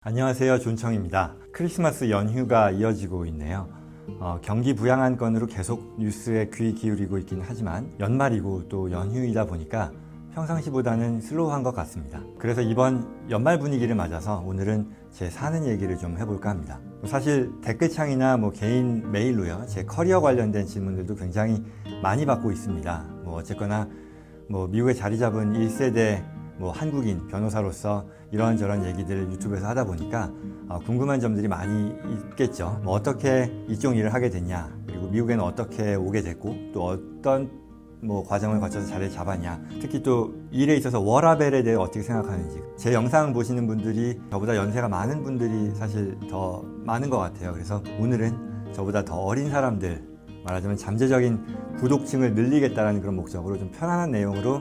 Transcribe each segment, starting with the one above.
안녕하세요. 존청입니다. 크리스마스 연휴가 이어지고 있네요. 경기 부양한 건으로 계속 뉴스에 귀 기울이고 있긴 하지만 연말이고 또 연휴이다 보니까 평상시보다는 슬로우한 것 같습니다. 그래서 이번 연말 분위기를 맞아서 오늘은 제 사는 얘기를 좀 해볼까 합니다. 사실 댓글창이나 개인 메일로요, 제 커리어 관련된 질문들도 굉장히 많이 받고 있습니다. 어쨌거나 미국에 자리 잡은 1세대 한국인 변호사로서 이런저런 얘기들을 유튜브에서 하다 보니까 궁금한 점들이 많이 있겠죠. 어떻게 이쪽 일을 하게 됐냐, 그리고 미국에는 어떻게 오게 됐고 또 어떤 과정을 거쳐서 자리를 잡았냐, 특히 또 일에 있어서 워라밸에 대해 어떻게 생각하는지. 제 영상 보시는 분들이 저보다 연세가 많은 분들이 사실 더 많은 것 같아요. 그래서 오늘은 저보다 더 어린 사람들, 말하자면 잠재적인 구독층을 늘리겠다는 그런 목적으로 좀 편안한 내용으로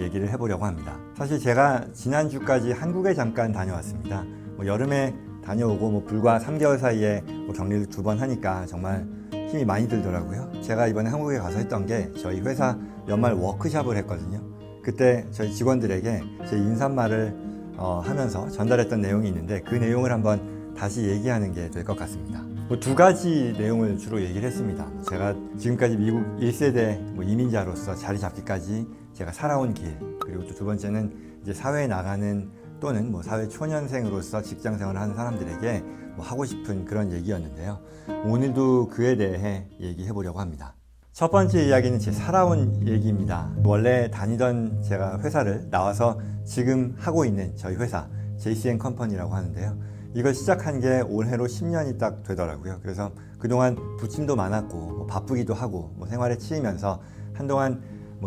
얘기를 해보려고 합니다. 사실 제가 지난주까지 한국에 잠깐 다녀왔습니다. 여름에 다녀오고 불과 3개월 사이에 격리를 2번 하니까 정말 힘이 많이 들더라고요. 제가 이번에 한국에 가서 했던 게 저희 회사 연말 워크숍을 했거든요. 그때 저희 직원들에게 제 인사말을 하면서 전달했던 내용이 있는데 그 내용을 한번 다시 얘기하는 게 될 것 같습니다. 2가지 내용을 주로 얘기를 했습니다. 제가 지금까지 미국 1세대 이민자로서 자리 잡기까지 제가 살아온 길, 그리고 또 2번째는 이제 사회에 나가는 또는 사회 초년생으로서 직장 생활을 하는 사람들에게 하고 싶은 그런 얘기였는데요. 오늘도 그에 대해 얘기해 보려고 합니다. 첫 번째 이야기는 제 살아온 얘기입니다. 원래 다니던 제가 회사를 나와서 지금 하고 있는 저희 회사 JCN 컴퍼니라고 하는데요. 이걸 시작한 게 올해로 10년이 딱 되더라고요. 그래서 그동안 부침도 많았고 바쁘기도 하고 생활에 치이면서 한동안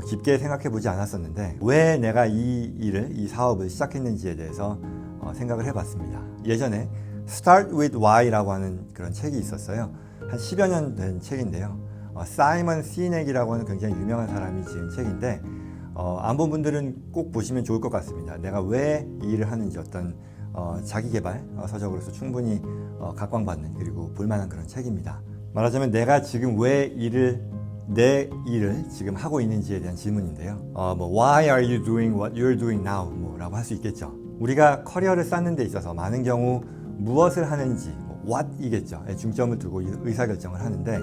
깊게 생각해 보지 않았었는데 왜 내가 이 사업을 시작했는지에 대해서 생각을 해봤습니다. 예전에 Start with Why라고 하는 그런 책이 있었어요. 한 10여 년 된 책인데요. 사이먼 시넥이라고 하는 굉장히 유명한 사람이 지은 책인데 안 본 분들은 꼭 보시면 좋을 것 같습니다. 내가 왜 이 일을 하는지 어떤 자기개발 서적으로서 충분히 각광받는, 그리고 볼만한 그런 책입니다. 말하자면 내가 지금 왜 내 일을 지금 하고 있는지에 대한 질문인데요. Why are you doing what you're doing now? 라고 할 수 있겠죠. 우리가 커리어를 쌓는 데 있어서 많은 경우 무엇을 하는지, what이겠죠. 중점을 두고 의사결정을 하는데,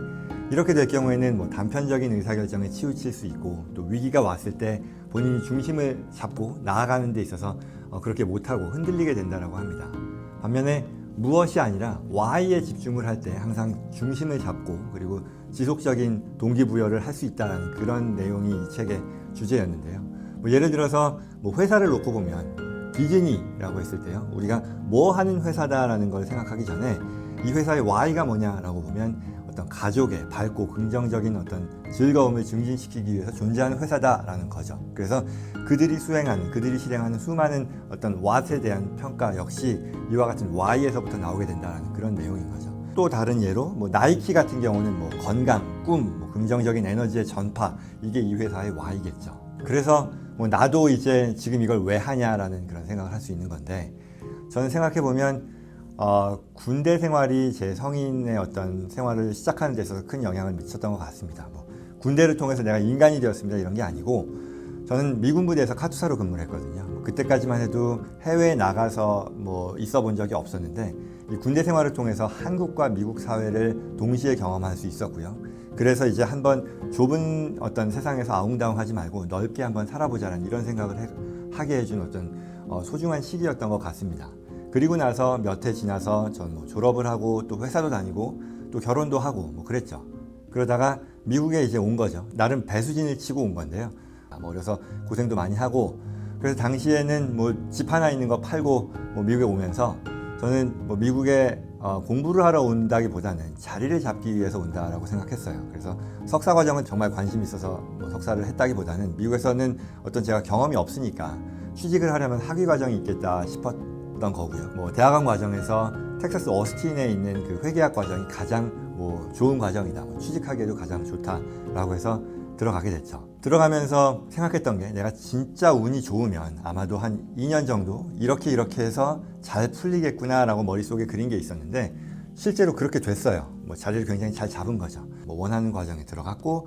이렇게 될 경우에는 단편적인 의사결정에 치우칠 수 있고, 또 위기가 왔을 때 본인이 중심을 잡고 나아가는 데 있어서 그렇게 못하고 흔들리게 된다고 합니다. 반면에 무엇이 아니라 why에 집중을 할 때 항상 중심을 잡고 그리고 지속적인 동기부여를 할 수 있다는 그런 내용이 이 책의 주제였는데요. 예를 들어서 회사를 놓고 보면 디즈니라고 했을 때요, 우리가 뭐 하는 회사다라는 걸 생각하기 전에 이 회사의 why가 뭐냐라고 보면 어떤 가족의 밝고 긍정적인 어떤 즐거움을 증진시키기 위해서 존재하는 회사다라는 거죠. 그래서 그들이 실행하는 수많은 어떤 what에 대한 평가 역시 이와 같은 why에서부터 나오게 된다는 그런 내용인 거죠. 또 다른 예로 나이키 같은 경우는 건강, 꿈, 긍정적인 에너지의 전파, 이게 이 회사의 why겠죠. 그래서 나도 이제 지금 이걸 왜 하냐라는 그런 생각을 할 수 있는 건데, 저는 생각해 보면 군대 생활이 제 성인의 어떤 생활을 시작하는 데 있어서 큰 영향을 미쳤던 것 같습니다. 군대를 통해서 내가 인간이 되었습니다 이런 게 아니고, 저는 미군 부대에서 카투사로 근무를 했거든요. 그때까지만 해도 해외에 나가서 있어 본 적이 없었는데, 이 군대 생활을 통해서 한국과 미국 사회를 동시에 경험할 수 있었고요. 그래서 이제 한번 좁은 어떤 세상에서 아웅다웅 하지 말고 넓게 한번 살아보자는 이런 생각을 하게 해준 어떤 소중한 시기였던 것 같습니다. 그리고 나서 몇 해 지나서 전 졸업을 하고 또 회사도 다니고 또 결혼도 하고 그랬죠. 그러다가 미국에 이제 온 거죠. 나름 배수진을 치고 온 건데요. 그래서 고생도 많이 하고, 그래서 당시에는 집 하나 있는 거 팔고 미국에 오면서 저는 미국에 공부를 하러 온다기보다는 자리를 잡기 위해서 온다라고 생각했어요. 그래서 석사 과정은 정말 관심이 있어서 석사를 했다기보다는 미국에서는 어떤 제가 경험이 없으니까 취직을 하려면 학위 과정이 있겠다 싶었던 거고요. 대학원 과정에서 텍사스 어스틴에 있는 그 회계학 과정이 가장 좋은 과정이다, 취직하기에도 가장 좋다라고 해서 들어가게 됐죠. 들어가면서 생각했던 게, 내가 진짜 운이 좋으면 아마도 한 2년 정도 이렇게 해서 잘 풀리겠구나라고 머릿속에 그린 게 있었는데, 실제로 그렇게 됐어요. 자리를 굉장히 잘 잡은 거죠. 원하는 과정에 들어갔고,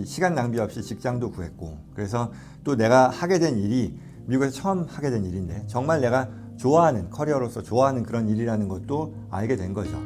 시간 낭비 없이 직장도 구했고, 그래서 또 내가 하게 된 일이 미국에서 처음 하게 된 일인데 정말 내가 좋아하는, 커리어로서 좋아하는 그런 일이라는 것도 알게 된 거죠.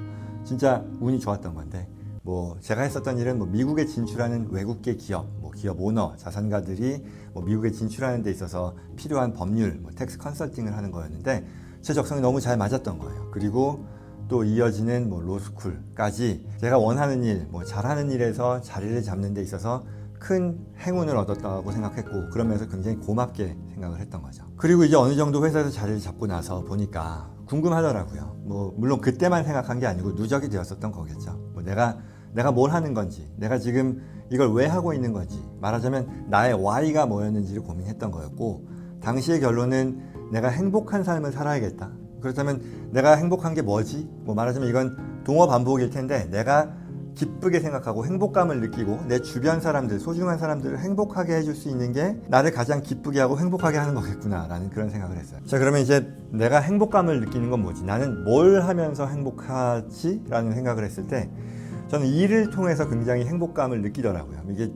진짜 운이 좋았던 건데, 뭐 제가 했었던 일은 뭐 미국에 진출하는 외국계 기업, 뭐 기업 오너, 자산가들이 뭐 미국에 진출하는 데 있어서 필요한 법률, 뭐 텍스 컨설팅을 하는 거였는데 제 적성이 너무 잘 맞았던 거예요. 그리고 또 이어지는 뭐 로스쿨까지 제가 원하는 일, 뭐 잘하는 일에서 자리를 잡는 데 있어서 큰 행운을 얻었다고 생각했고, 그러면서 굉장히 고맙게 생각을 했던 거죠. 그리고 이제 어느 정도 회사에서 자리를 잡고 나서 보니까 궁금하더라고요. 뭐 물론 그때만 생각한 게 아니고 누적이 되었었던 거겠죠. 뭐 내가 뭘 하는 건지, 내가 지금 이걸 왜 하고 있는 건지, 말하자면 나의 Y가 뭐였는지를 고민했던 거였고, 당시의 결론은 내가 행복한 삶을 살아야겠다. 그렇다면 내가 행복한 게 뭐지? 뭐 말하자면 이건 동어 반복일 텐데, 내가 기쁘게 생각하고 행복감을 느끼고 내 주변 사람들, 소중한 사람들을 행복하게 해줄 수 있는 게 나를 가장 기쁘게 하고 행복하게 하는 거겠구나 라는 그런 생각을 했어요. 자, 그러면 이제 내가 행복감을 느끼는 건 뭐지? 나는 뭘 하면서 행복하지? 라는 생각을 했을 때 저는 일을 통해서 굉장히 행복감을 느끼더라고요. 이게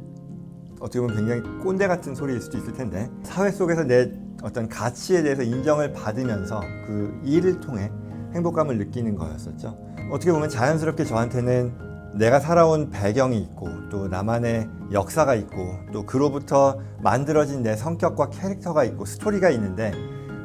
어떻게 보면 굉장히 꼰대 같은 소리일 수도 있을 텐데, 사회 속에서 내 어떤 가치에 대해서 인정을 받으면서 그 일을 통해 행복감을 느끼는 거였었죠. 어떻게 보면 자연스럽게 저한테는 내가 살아온 배경이 있고 또 나만의 역사가 있고 또 그로부터 만들어진 내 성격과 캐릭터가 있고 스토리가 있는데,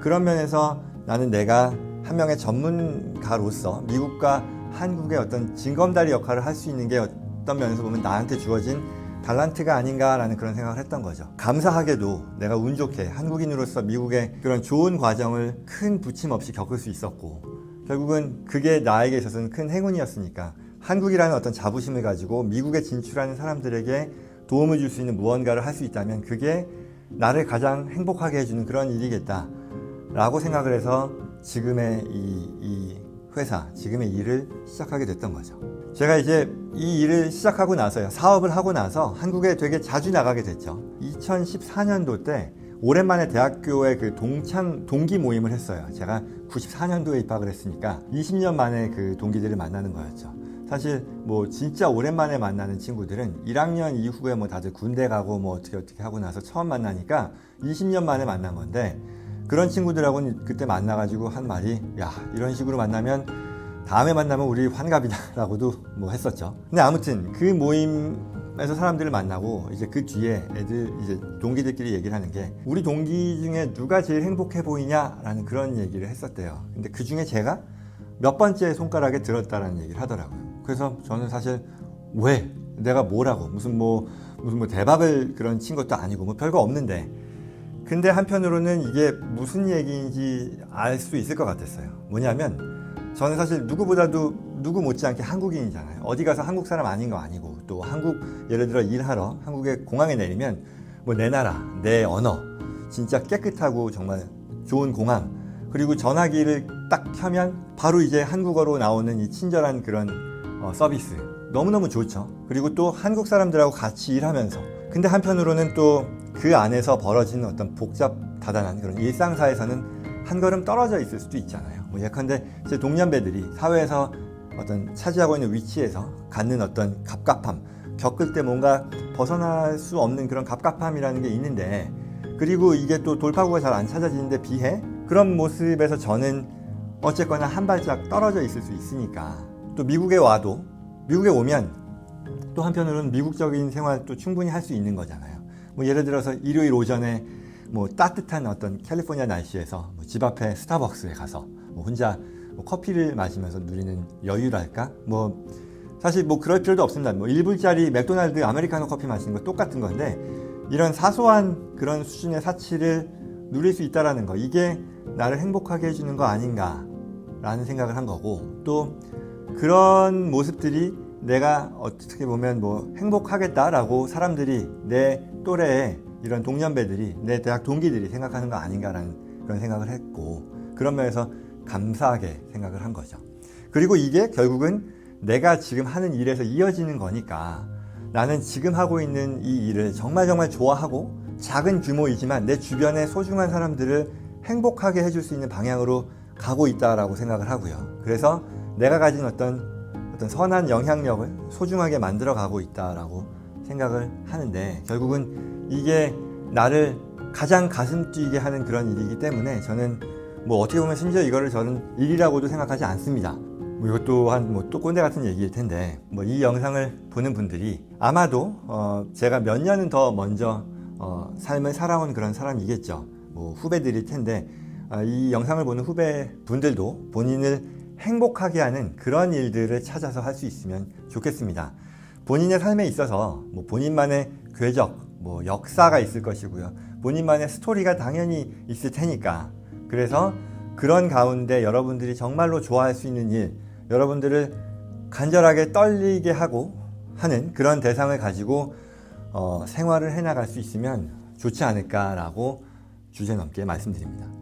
그런 면에서 나는 내가 한 명의 전문가로서 미국과 한국의 어떤 징검다리 역할을 할 수 있는 게 어떤 면에서 보면 나한테 주어진 달란트가 아닌가라는 그런 생각을 했던 거죠. 감사하게도 내가 운 좋게 한국인으로서 미국의 그런 좋은 과정을 큰 부침 없이 겪을 수 있었고, 결국은 그게 나에게 있어서는 큰 행운이었으니까 한국이라는 어떤 자부심을 가지고 미국에 진출하는 사람들에게 도움을 줄 수 있는 무언가를 할 수 있다면 그게 나를 가장 행복하게 해주는 그런 일이겠다라고 생각을 해서 지금의 이 회사, 지금의 일을 시작하게 됐던 거죠. 제가 이제 이 일을 시작하고 나서요, 사업을 하고 나서 한국에 되게 자주 나가게 됐죠. 2014년도 때 오랜만에 대학교에 그 동기 모임을 했어요. 제가 94년도에 입학을 했으니까 20년 만에 그 동기들을 만나는 거였죠. 사실 뭐 진짜 오랜만에 만나는 친구들은 1학년 이후에 뭐 다들 군대 가고 뭐 어떻게 하고 나서 처음 만나니까 20년 만에 만난 건데, 그런 친구들하고는 그때 만나가지고 한 말이, 야, 이런 식으로 만나면 다음에 만나면 우리 환갑이다 라고도 뭐 했었죠. 근데 아무튼 그 모임에서 사람들을 만나고 이제 그 뒤에 이제 동기들끼리 얘기를 하는 게, 우리 동기 중에 누가 제일 행복해 보이냐라는 그런 얘기를 했었대요. 근데 그 중에 제가 몇 번째 손가락에 들었다라는 얘기를 하더라고요. 그래서 저는 사실 왜? 내가 뭐라고? 무슨 뭐 대박을 그런 친 것도 아니고 뭐 별거 없는데. 근데 한편으로는 이게 무슨 얘기인지 알 수 있을 것 같았어요. 뭐냐면 저는 사실 누구보다도 누구 못지않게 한국인이잖아요. 어디 가서 한국 사람 아닌 거 아니고, 또 한국 예를 들어 일하러 한국의 공항에 내리면 뭐 내 나라, 내 언어, 진짜 깨끗하고 정말 좋은 공항, 그리고 전화기를 딱 켜면 바로 이제 한국어로 나오는 이 친절한 그런 서비스, 너무너무 좋죠. 그리고 또 한국 사람들하고 같이 일하면서, 근데 한편으로는 또 그 안에서 벌어지는 어떤 복잡다단한 그런 일상사에서는 한 걸음 떨어져 있을 수도 있잖아요. 뭐 예컨대 제 동년배들이 사회에서 어떤 차지하고 있는 위치에서 갖는 어떤 갑갑함, 겪을 때 뭔가 벗어날 수 없는 그런 갑갑함이라는 게 있는데, 그리고 이게 또 돌파구가 잘 안 찾아지는데 비해 그런 모습에서 저는 어쨌거나 한 발짝 떨어져 있을 수 있으니까, 또 미국에 오면 또 한편으로는 미국적인 생활도 충분히 할 수 있는 거잖아요. 뭐 예를 들어서 일요일 오전에 뭐 따뜻한 어떤 캘리포니아 날씨에서 뭐 집 앞에 스타벅스에 가서 뭐 혼자 뭐 커피를 마시면서 누리는 여유랄까? 뭐 사실 뭐 그럴 필요도 없습니다. 뭐 1불짜리 맥도날드 아메리카노 커피 마시는 거 똑같은 건데, 이런 사소한 그런 수준의 사치를 누릴 수 있다라는 거, 이게 나를 행복하게 해주는 거 아닌가라는 생각을 한 거고, 또 그런 모습들이 내가 어떻게 보면 뭐 행복하겠다라고 사람들이, 내 또래의 이런 동년배들이, 내 대학 동기들이 생각하는 거 아닌가라는 그런 생각을 했고, 그런 면에서 감사하게 생각을 한 거죠. 그리고 이게 결국은 내가 지금 하는 일에서 이어지는 거니까, 나는 지금 하고 있는 이 일을 정말 좋아하고 작은 규모이지만 내 주변의 소중한 사람들을 행복하게 해줄 수 있는 방향으로 가고 있다라고 생각을 하고요. 그래서 내가 가진 어떤 선한 영향력을 소중하게 만들어 가고 있다라고 생각을 하는데, 결국은 이게 나를 가장 가슴 뛰게 하는 그런 일이기 때문에 저는 뭐 어떻게 보면 심지어 이거를 저는 일이라고도 생각하지 않습니다. 뭐 이것도 또 꼰대 같은 얘기일 텐데, 뭐 이 영상을 보는 분들이 아마도 제가 몇 년은 더 먼저 삶을 살아온 그런 사람이겠죠. 뭐 후배들일 텐데, 이 영상을 보는 후배분들도 본인을 행복하게 하는 그런 일들을 찾아서 할 수 있으면 좋겠습니다. 본인의 삶에 있어서 뭐 본인만의 궤적, 뭐 역사가 있을 것이고요. 본인만의 스토리가 당연히 있을 테니까. 그래서 그런 가운데 여러분들이 정말로 좋아할 수 있는 일, 여러분들을 간절하게 떨리게 하고 하는 그런 대상을 가지고 생활을 해나갈 수 있으면 좋지 않을까라고 주제넘게 말씀드립니다.